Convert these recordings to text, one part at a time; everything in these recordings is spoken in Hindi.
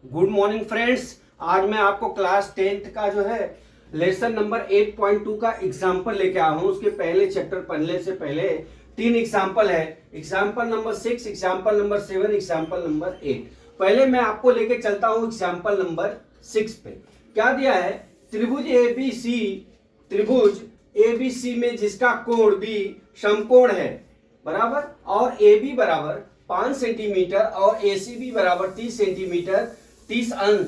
Good morning friends. आज मैं आपको क्लास 10th का जो है लेसन नंबर 8.2 का एग्जाम्पल लेके आया हूं। उसके पहले चैप्टर पढ़ने से पहले 3 एग्जाम्पल है। Example number 6, example number 7, example number 8। पहले मैं आपको लेके चलता हूं एग्जाम्पल नंबर 6 पे। क्या दिया है? त्रिभुज एबीसी में जिसका कोण बी समकोण है बराबर, और ए बी बराबर 5 सेंटीमीटर और एसीबी बराबर 30 सेंटीमीटर 30 अंश,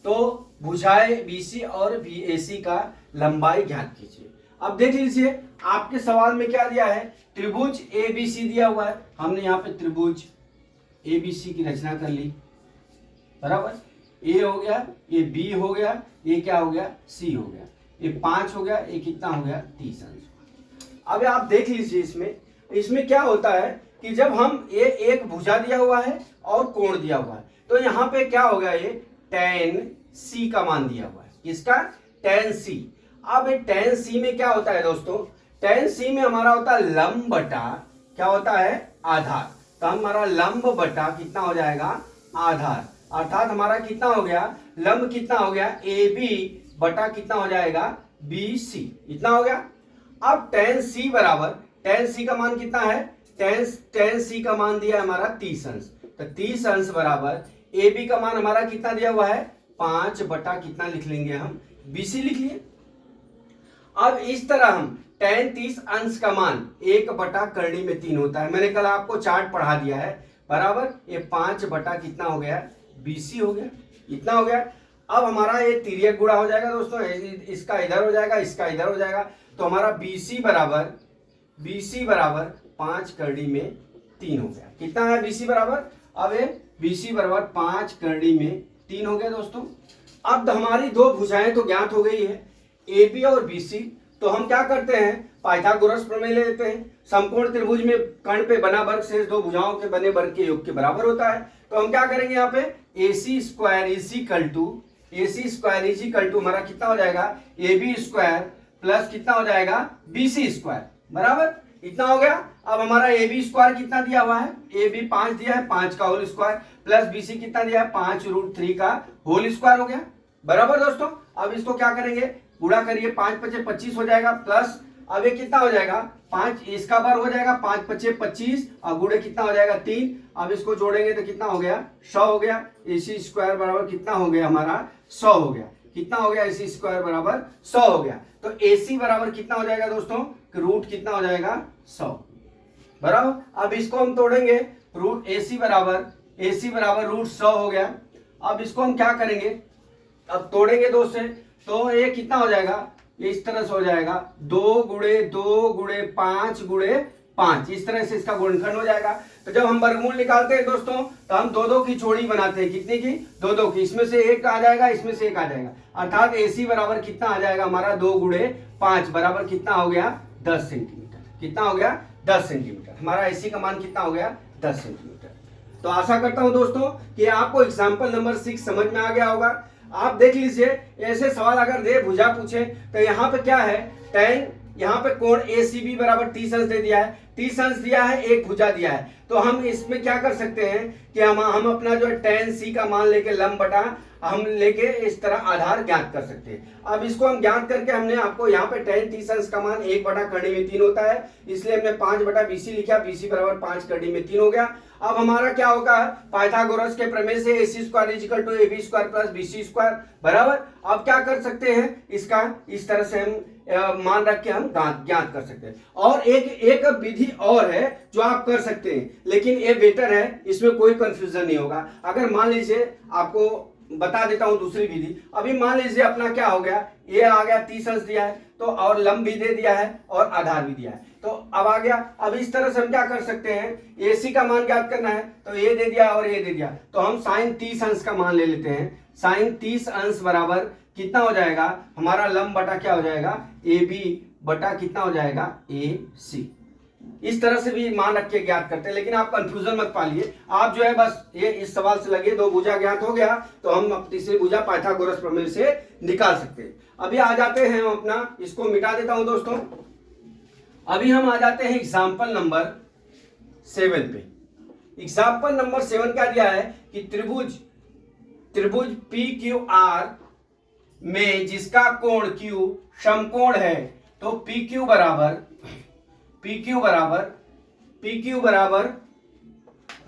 तो भुजाएं बीसी और बीएसी का लंबाई ज्ञात कीजिए। अब देख लीजिए आपके सवाल में क्या दिया है। त्रिभुज एबीसी दिया हुआ है। हमने यहाँ पे त्रिभुज एबीसी की रचना कर ली बराबर। ए हो गया, ये बी हो गया, ये क्या हो गया, सी हो गया, ये 5 हो गया, ये कितना हो गया, 30 अंश। अब आप देख लीजिए इसमें क्या होता है कि जब हम ये एक भुजा दिया हुआ है और कोण दिया हुआ है, तो यहाँ पे क्या होगा, ये tan c का मान दिया हुआ है। किसका? tan c। अब tan c में क्या होता है दोस्तों? tan c में हमारा होता है लंब बटा क्या होता है, आधार। तो हमारा लंब बटा कितना हो जाएगा, आधार। अर्थात हमारा कितना हो गया, लंब कितना हो गया, ए बी बटा कितना हो जाएगा, बी सी, इतना हो गया। अब tan c बराबर, tan c का मान कितना है, tan c का मान दिया है हमारा 30 अंश। तो 30 अंश बराबर ए बी का मान हमारा कितना दिया हुआ है, 5 बटा कितना लिख लेंगे हम, बीसी लिख लिए। अब इस तरह हम tan 30 अंश का मान 1 बटा करनी में 3 होता है। मैंने कल आपको चार्ट पढ़ा दिया है बराबर। ये 5 बटा कितना हो गया, बीसी हो गया, इतना हो गया। अब हमारा ये तिर्यक गुणा हो जाएगा दोस्तों, इसका इधर हो जाएगा, इसका इधर हो जाएगा। तो हमारा बीसी बराबर 5 करनी में 3 हो गया। कितना है बीसी बराबर? अब ये बीसी बराबर 5 करनी में 3 हो गया दोस्तों। अब हमारी दो भुजाएं तो ज्ञात हो गई है, ए बी और बीसी। तो हम क्या करते हैं, पाइथागोरस प्रमेय ले लेते हैं। समकोण त्रिभुज में कर्ण पे बना वर्ग शेष दो भुजाओं के बने वर्ग के योग के बराबर होता है। तो हम क्या करेंगे, यहाँ पे AC स्क्वायर इजिकल टू हमारा कितना हो जाएगा, AB स्क्वायर प्लस कितना हो जाएगा, BC स्क्वायर बराबर, इतना हो गया। अब हमारा AB स्क्वायर कितना दिया हुआ है, AB 5 दिया है, 5 का होल स्क्वायर प्लस BC कितना दिया है, 5√3 का होल स्क्वायर हो गया बराबर दोस्तों। अब इसको क्या करेंगे, गुणा करिए, 5 5 25 हो जाएगा, प्लस अब ये कितना हो जाएगा, 5 इसका बार हो जाएगा, 5 5 25 और गुणे कितना हो जाएगा, 3। अब इसको जोड़ेंगे तो कितना हो गया, 100 हो गया। AC स्क्वायर बराबर कितना हो गया, हमारा 100 हो गया। कितना हो गया, AC स्क्वायर बराबर 100 हो गया। तो AC बराबर कितना हो जाएगा दोस्तों, रूट कितना हो जाएगा, 100 बराबर। अब इसको हम तोड़ेंगे, रूट AC बराबर रूट 100 हो गया। अब इसको हम क्या करेंगे, अब तोड़ेंगे 2 से, तो ये कितना हो जाएगा, इस तरह से हो जाएगा, 2 गुणे 2 गुणे 5 गुणे 5, इस तरह से इसका गुणनखंड हो जाएगा। तो जब हम वर्गमूल निकालते हैं दोस्तों, तो हम 2 की जोड़ी बनाते हैं। कितनी की, 2 की। इसमें से एक आ जाएगा, इसमें से एक आ जाएगा। अर्थात AC बराबर कितना आ जाएगा हमारा, 2 गुणे 5 बराबर कितना हो गया, 10 सेंटीमीटर। कितना हो गया, 10 सेंटीमीटर। हमारा AC का मान कितना हो गया, 10 सेंटीमीटर। तो आशा करता हूं दोस्तों कि आपको एग्जाम्पल नंबर 6 समझ में आ गया होगा। आप देख लीजिए, ऐसे सवाल अगर दे भुजा पूछे तो यहाँ पे क्या है, tan, यहाँ पे कोण ACB बराबर 30 अंश दे दिया है, 30 अंश दिया है, एक भुजा दिया है। तो हम इसमें क्या कर सकते हैं कि हम अपना जो tan C का मान लेके लंब बटा हम लेके इस तरह आधार ज्ञात कर सकते हैं। अब इसको हम ज्ञात करके हमने आपको यहाँ पे tan 30 अंश का मान 1 बटा करनी में 3 होता है, इसलिए हमने 5 बटा BC लिखा, BC बराबर 5 करनी में 3 हो गया। अब हमारा क्या होगा, पाइथागोरस के प्रमेय से AC square equal to AB square plus BC square बराबर। अब क्या कर सकते हैं, इसका इस तरह से हम मान रख के हम ज्ञात कर सकते हैं। और एक विधि और है जो आप कर सकते हैं, लेकिन ये बेटर है, इसमें कोई कंफ्यूजन नहीं होगा। अगर मान लीजिए, आपको बता देता हूं दूसरी विधि। अभी मान लीजिए अपना क्या हो गया, ये आ गया 30 अंश दिया है, तो और लंब भी दे दिया है और आधार भी दिया है, तो अब आ गया। अब इस तरह से हम क्या कर सकते हैं, AC का मान ज्ञात करना है, तो ये दे दिया और ये दे दिया, तो हम sin 30 अंश का मान ले लेते हैं। sin 30 अंश बराबर कितना हो जाएगा, हमारा लंब बटा क्या हो जाएगा, AB बटा कितना हो जाएगा, AC। इस तरह से भी मान रख के ज्ञात करते हैं, लेकिन आप कंफ्यूजन मत पालिए। आप जो है बस ये इस सवाल से लगे, 2 भुजा ज्ञात हो गया, तो हम तीसरी भुजा पाइथागोरस प्रमेय से निकाल सकते हैं। अभी आ जाते हैं हम अपना, इसको मिटा देता हूं दोस्तों। अभी हम आ जाते हैं एग्जाम्पल नंबर 7 पे। एग्जाम्पल नंबर 7 क्या दिया है कि त्रिभुज त्रिभुज पी क्यू आर में जिसका कोण Q समकोण है, तो PQ बराबर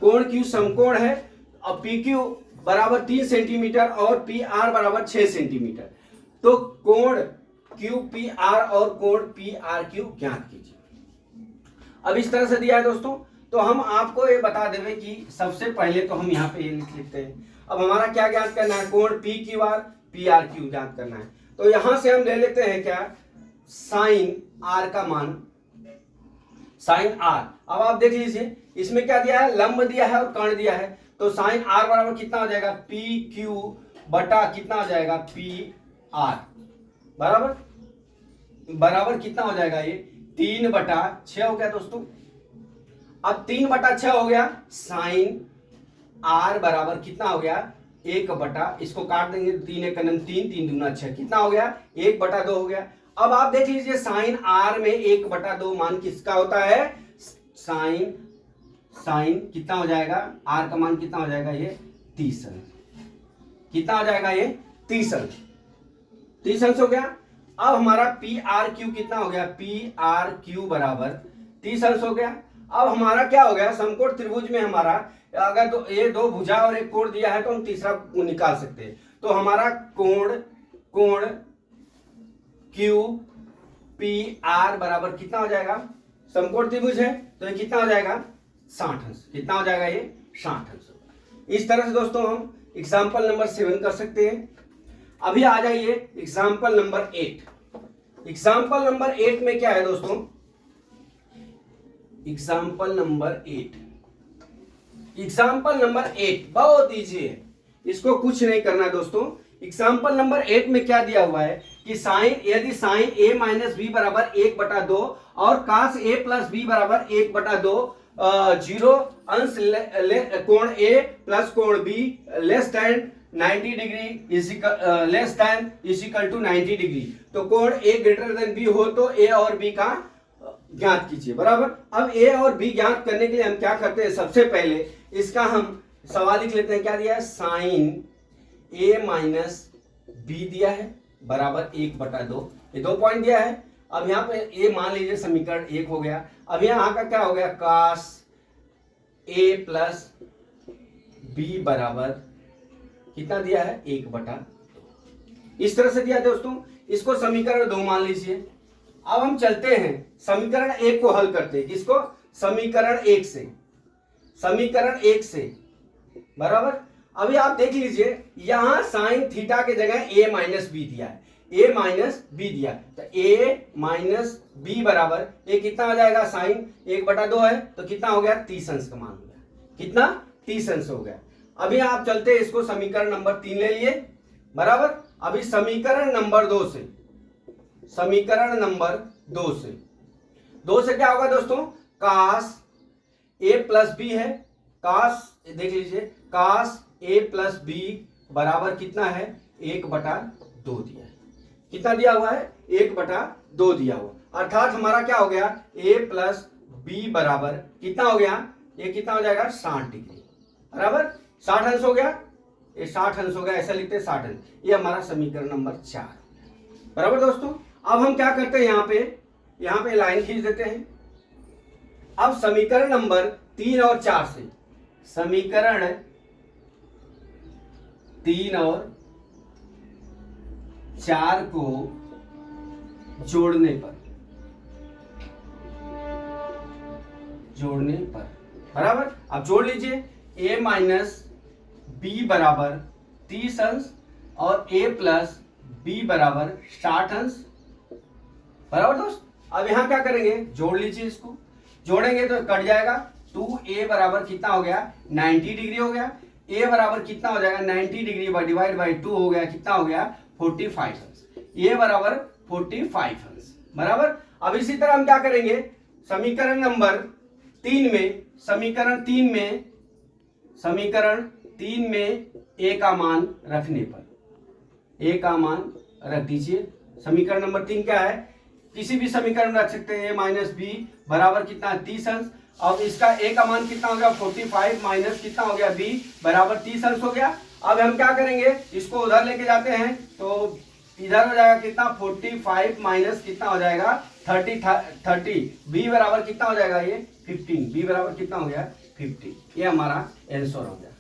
कोण Q समकोण है, और PQ बराबर 3 सेंटीमीटर और PR बराबर 6 सेंटीमीटर। तो कोण QPR और कोण PRQ ज्ञात कीजिए। अब इस तरह से दिया है दोस्तों, तो हम आपको ये बता देंगे कि सबसे पहले तो हम यहाँ पे ये लिख लेते हैं। अब हमारा क्या ज्ञात करना है, कोण PQR PRQ ज्ञात करना है। तो यहां से हम ले लेते हैं क्या, साइन R का मान, साइन R। अब आप देख लीजिए इसमें क्या दिया है, लंब दिया है और कर्ण दिया है। तो साइन R बराबर कितना हो जाएगा, PQ बटा कितना हो जाएगा, PR बराबर कितना हो जाएगा, ये 3/6 हो गया दोस्तों। अब 3/6 हो गया, साइन R बराबर कितना हो गया, 1/, इसको काट देंगे, 3 1 3, 3 दूना 6, कितना हो गया, 1/2 हो गया। अब आप देख लीजिए साइन R में 1/2 मान किसका होता है, साइन कितना हो जाएगा, R का मान कितना हो जाएगा, ये 30 अंश, कितना हो जाएगा, ये 30 अंश हो गया। अब हमारा PRQ कितना हो गया, PRQ बराबर 30 अंश हो गया। अब हमारा क्या हो गया, समकोण त्रिभुज में हमारा अगर तो ये दो भुजा और एक कोण दिया है तो हम तीसरा निकाल सकते हैं। तो हमारा कोण QPR बराबर कितना हो जाएगा, समकोण त्रिभुज है तो ये कितना हो जाएगा, 60 अंश, कितना हो जाएगा, ये 60 अंश होगा। इस तरह से दोस्तों हम एग्जाम्पल नंबर 7 कर सकते हैं। अभी आ जाइए एग्जाम्पल नंबर 8। एग्जाम्पल नंबर 8 में क्या है दोस्तों, एग्जाम्पल नंबर 8 बहुत इजी है, इसको कुछ नहीं करना दोस्तों। एग्जाम्पल नंबर 8 में क्या दिया हुआ है कि यदि साइन A माइनस बी बराबर 1/2 और कास A प्लस बी बराबर 1/2, 0 अंश कोण A प्लस कोण B less than 90 degree equal to 90 degree, तो कोण A ग्रेटर देन B हो तो A और B का ज्ञात कीजिए, बराबर। अब A और B ज्ञात करने के लिए हम क्या करते हैं, सबसे पहले इसका हम सवाल लिख लेते हैं। क्या दिया है, साइन A माइनस बी दिया है बराबर 1/2, ये 2 पॉइंट दिया है। अब यहाँ पे A मान लीजिए समीकरण 1 हो गया। अब यहाँ का क्या हो गया, कास A प्लस बी बराबर कितना दिया है, 1/2। इस तरह से दिया दोस्तों, इसको समीकरण 2 मान लीजिए। अब हम चलते हैं समीकरण 1 को हल करते हैं, किसको, समीकरण 1 से बराबर। अभी आप देख लीजिए यहां साइन थीटा के जगह A माइनस बी दिया है, A माइनस बी दिया, तो A माइनस बी बराबर ये कितना हो जाएगा, साइन 1/2 है तो कितना हो गया, 30 अंश का मान हो गया, कितना, 30 अंश हो गया। अभी आप चलते हैं इसको समीकरण नंबर 3 ले लिए, बराबर। अभी समीकरण नंबर 2 से क्या होगा दोस्तों, कास A प्लस बी है, कास देख लीजिए, कास A प्लस बी बराबर कितना है, 1/2 दिया है, कितना दिया हुआ है, 1/2 दिया हुआ। अर्थात हमारा क्या हो गया, A प्लस बी बराबर कितना हो गया, ये कितना हो जाएगा, 60 डिग्री, बराबर 60 अंश हो गया, ये 60 अंश हो गया, ऐसा लिखते हैं 60 अंश। ये हमारा समीकरण नंबर 4, बराबर दोस्तों। अब हम क्या करते हैं, यहाँ पे लाइन खींच देते हैं। अब समीकरण नंबर 3 और 4 से, समीकरण 3 और 4 को जोड़ने पर बराबर, अब जोड़ लीजिए, A माइनस बी बराबर 30 अंश और A प्लस बी बराबर 60 अंश, बराबर दोस्त। अब यहां क्या करेंगे, जोड़ लीजिए, इसको जोड़ेंगे तो कट जाएगा। 2A बराबर कितना हो गया, 90 डिग्री हो गया। A बराबर कितना हो जाएगा, 90 डिग्री डिवाइड बाई 2 हो गया, कितना हो गया, 45 अंश। A बराबर 45 अंश, बराबर। अब इसी तरह हम क्या करेंगे, समीकरण नंबर 3 में A का मान रखने पर, A का मान रख दीजिए। समीकरण नंबर 3 क्या है, किसी भी समीकरण में रख सकते हैं। A माइनस बी बराबर कितना है, 30 अंश। अब इसका A का मान कितना हो गया, 45 माइनस कितना हो गया, B बराबर 30 अंश हो गया। अब हम क्या करेंगे, इसको उधर लेके जाते हैं तो इधर हो जाएगा कितना 45 माइनस कितना हो जाएगा 30 बी बराबर कितना हो जाएगा ये 15, बी बराबर कितना हो गया 50। ये हमारा आंसर हो गया,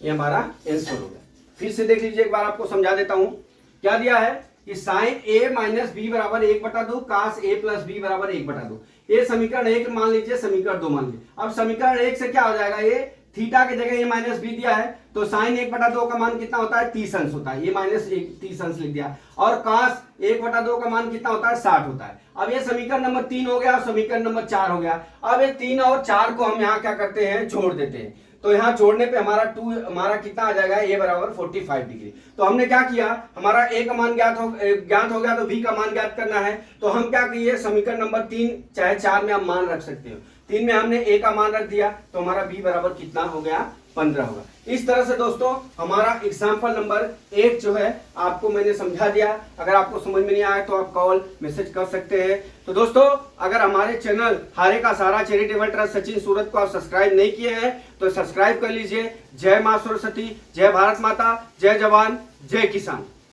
ये हमारा आंसर हो गया। फिर से देख लीजिए एक बार, आपको समझा देता हूं क्या दिया है कि साइन ए माइनस बी बराबर 1/2 कास ए प्लस बी बराबर 1/2। ये समीकरण 1 मान लीजिए, समीकरण 2 मान लीजिए। अब समीकरण 1 से क्या हो जाएगा, ये थीटा की जगह ये माइनस बी दिया है तो साइन 1/2 का मान कितना होता है 30 अंश होता है, ये माइनस 30 अंश लिख दिया। और कास 1/2 का मान कितना होता है 60 होता है। अब ये समीकरण नंबर 3 हो गया और समीकरण नंबर 4 हो गया। अब ये 3 और 4 को हम यहाँ क्या करते हैं, जोड़ देते हैं। तो यहाँ जोड़ने पे हमारा कितना आ जाएगा, ए बराबर 45 डिग्री। तो हमने क्या किया, हमारा ए का मान ज्ञात हो गया तो बी का मान ज्ञात करना है। तो हम क्या किए, समीकरण नंबर 3 चाहे 4 में हम मान रख सकते हो। 3 में हमने ए का मान रख दिया तो हमारा बी बराबर कितना हो गया 15 होगा। इस तरह से दोस्तों हमारा एग्जाम्पल नंबर 1 जो है आपको मैंने समझा दिया। अगर आपको समझ में नहीं आया तो आप कॉल मैसेज कर सकते हैं। तो दोस्तों अगर हमारे चैनल हारे का सहारा चैरिटेबल ट्रस्ट सचिन सूरत को आप सब्सक्राइब नहीं किए हैं तो सब्सक्राइब कर लीजिए। जय मां सरस्वती, जय भारत माता, जय जवान, जय किसान।